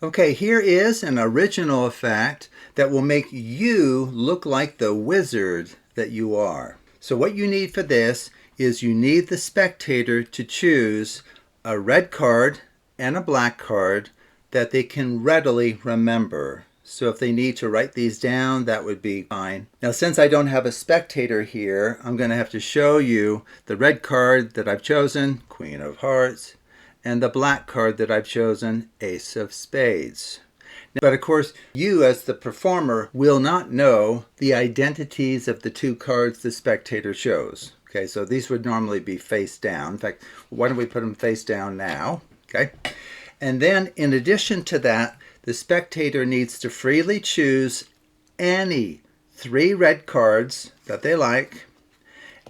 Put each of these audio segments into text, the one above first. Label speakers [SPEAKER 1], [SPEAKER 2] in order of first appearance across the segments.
[SPEAKER 1] Okay, here is an original effect that will make you look like the wizard that you are. So what you need for this is you need the spectator to choose a red card and a black card that they can readily remember. So if they need to write these down, that would be fine. Now, since I don't have a spectator here, I'm going to have to show you the red card that I've chosen, Queen of Hearts, and the black card that I've chosen, Ace of Spades. But of course, you as the performer will not know the identities of the two cards the spectator chose. Okay, so these would normally be face down. In fact, why don't we put them face down now? Okay, and then in addition to that, the spectator needs to freely choose any 3 red cards that they like,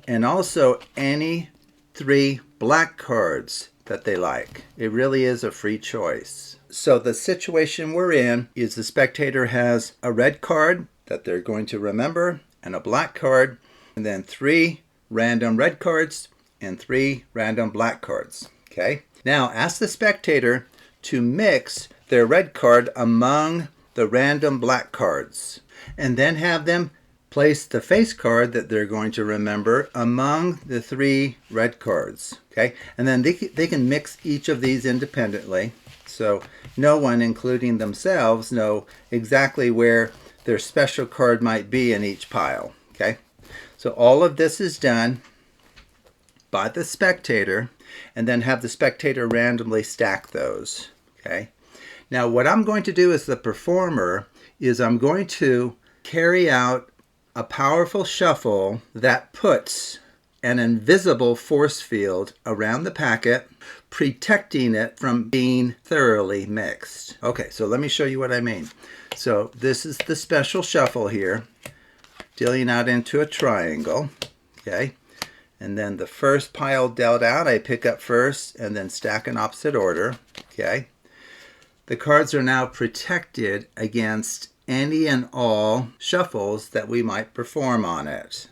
[SPEAKER 1] and also any 3 black cards that they like. It really is a free choice. So the situation we're in is the spectator has a red card that they're going to remember and a black card, and then 3 random red cards and 3 random black cards. Okay? Now ask the spectator to mix their red card among the random black cards, and then have them place the face card that they're going to remember among the 3 red cards. Okay, and then they can mix each of these independently, so no one, including themselves, know exactly where their special card might be in each pile. Okay, so all of this is done by the spectator, and then have the spectator randomly stack those. Okay, now what I'm going to do as the performer is I'm going to carry out a powerful shuffle that puts an invisible force field around the packet, protecting it from being thoroughly mixed. Okay, so let me show you what I mean. So this is the special shuffle here, dealing out into a triangle. Okay, and then the first pile dealt out, I pick up first and then stack in opposite order. Okay, the cards are now protected against any and all shuffles that we might perform on it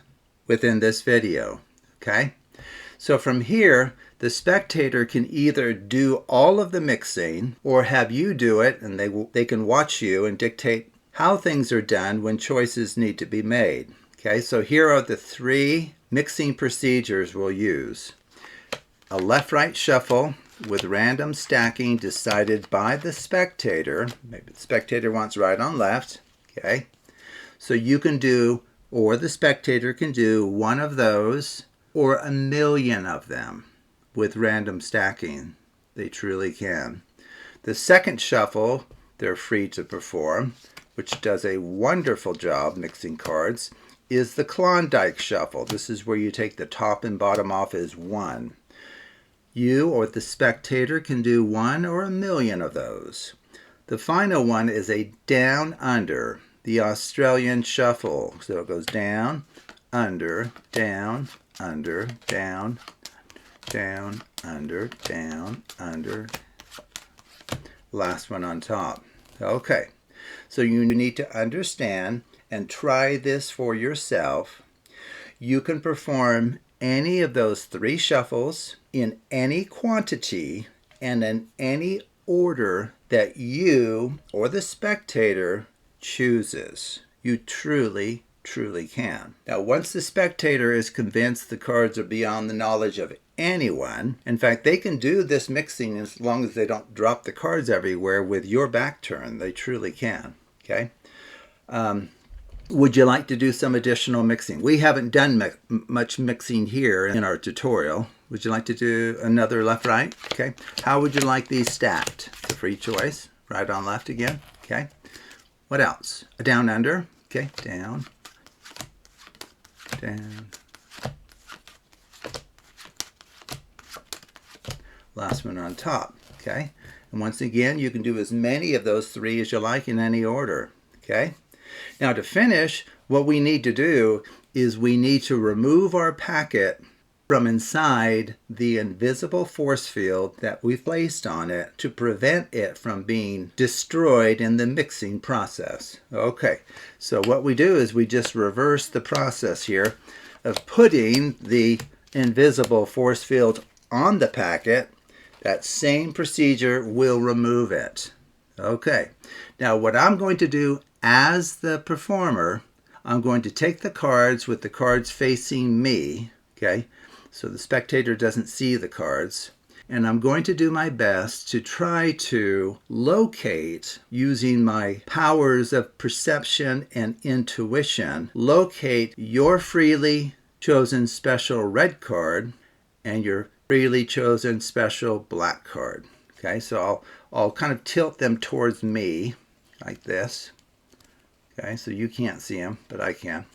[SPEAKER 1] within this video. Okay, so from here, the spectator can either do all of the mixing or have you do it, and they can watch you and dictate how things are done when choices need to be made. Okay, so here are the 3 mixing procedures we'll use. A left-right shuffle with random stacking decided by the spectator. Maybe the spectator wants right on left. Okay, so you can do, or the spectator can do, one of those or a million of them with random stacking. They truly can. The second shuffle they're free to perform, which does a wonderful job mixing cards, is the Klondike shuffle. This is where you take the top and bottom off as 1. You or the spectator can do 1 or a million of those. The final one is a down under, the Australian shuffle. So it goes down, under, down, under, down, down, under, down, under. Last one on top. Okay, so you need to understand and try this for yourself. You can perform any of those 3 shuffles in any quantity and in any order that you or the spectator chooses. You truly can. Now, once the spectator is convinced the cards are beyond the knowledge of anyone, in fact, they can do this mixing as long as they don't drop the cards everywhere with your back turned. They truly can. Okay. Would you like to do some additional mixing? We haven't done much mixing here in our tutorial. Would you like to do another left-right? Okay. How would you like these stacked? It's a free choice. Right on left again. Okay. What else? A down under. Okay. Down. Down. Last one on top. Okay. And once again, you can do as many of those 3 as you like in any order. Okay. Now to finish, what we need to do is we need to remove our packet from inside the invisible force field that we've placed on it to prevent it from being destroyed in the mixing process. Okay, so what we do is we just reverse the process here of putting the invisible force field on the packet. That same procedure will remove it. Okay, now what I'm going to do as the performer, I'm going to take the cards with the cards facing me, okay, so the spectator doesn't see the cards, and I'm going to do my best to try to locate, using my powers of perception and intuition, locate your freely chosen special red card and your freely chosen special black card. Okay, so I'll kind of tilt them towards me like this. Okay, so you can't see them, but I can.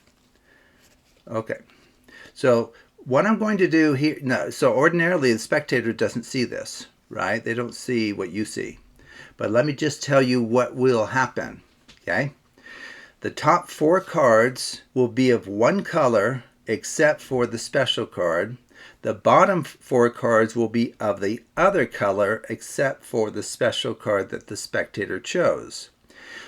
[SPEAKER 1] Okay, so what I'm going to do here, no, so ordinarily the spectator doesn't see this, right? They don't see what you see. But let me just tell you what will happen, okay? The top 4 cards will be of one color except for the special card. The bottom 4 cards will be of the other color except for the special card that the spectator chose.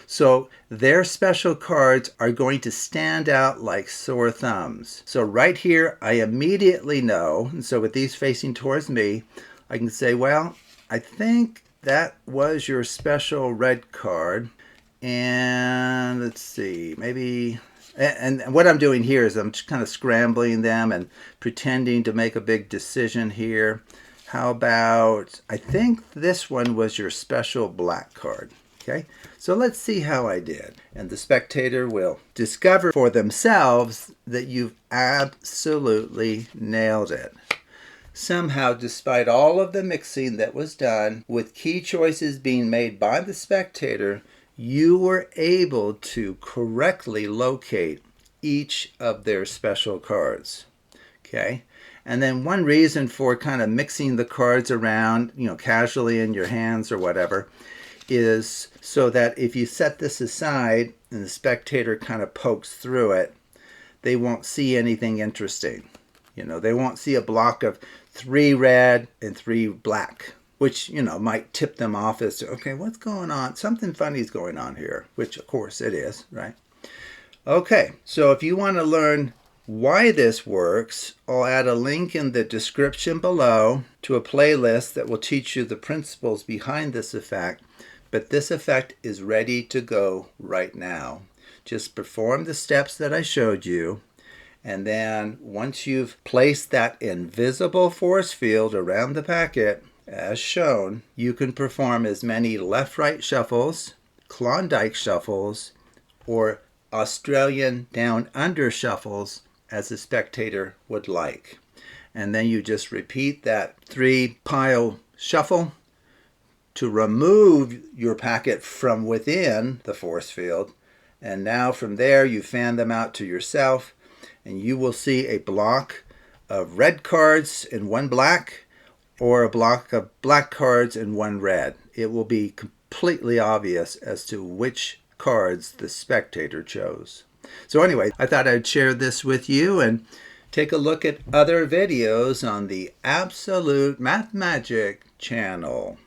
[SPEAKER 1] So their special cards are going to stand out like sore thumbs. So right here, I immediately know, and so with these facing towards me, I can say, well, I think that was your special red card. And let's see, maybe, and what I'm doing here is I'm just kind of scrambling them and pretending to make a big decision here. How about, I think this one was your special black card. Okay, so let's see how I did. And the spectator will discover for themselves that you've absolutely nailed it. Somehow, despite all of the mixing that was done, with key choices being made by the spectator, you were able to correctly locate each of their special cards. Okay, and then one reason for kind of mixing the cards around, casually in your hands or whatever, is so that if you set this aside and the spectator kind of pokes through it, they won't see anything interesting. They won't see a block of 3 red and 3 black, which, might tip them off as to, okay, what's going on? Something funny is going on here, which of course it is, right? Okay, so if you want to learn why this works, I'll add a link in the description below to a playlist that will teach you the principles behind this effect. But this effect is ready to go right now. Just perform the steps that I showed you, and then once you've placed that invisible force field around the packet, as shown, you can perform as many left-right shuffles, Klondike shuffles, or Australian down-under shuffles as the spectator would like. And then you just repeat that 3-pile shuffle to remove your packet from within the force field. And now from there, you fan them out to yourself, and you will see a block of red cards and 1 black, or a block of black cards and 1 red. It will be completely obvious as to which cards the spectator chose. So anyway, I thought I'd share this with you, and take a look at other videos on the Absolute Math Magic channel.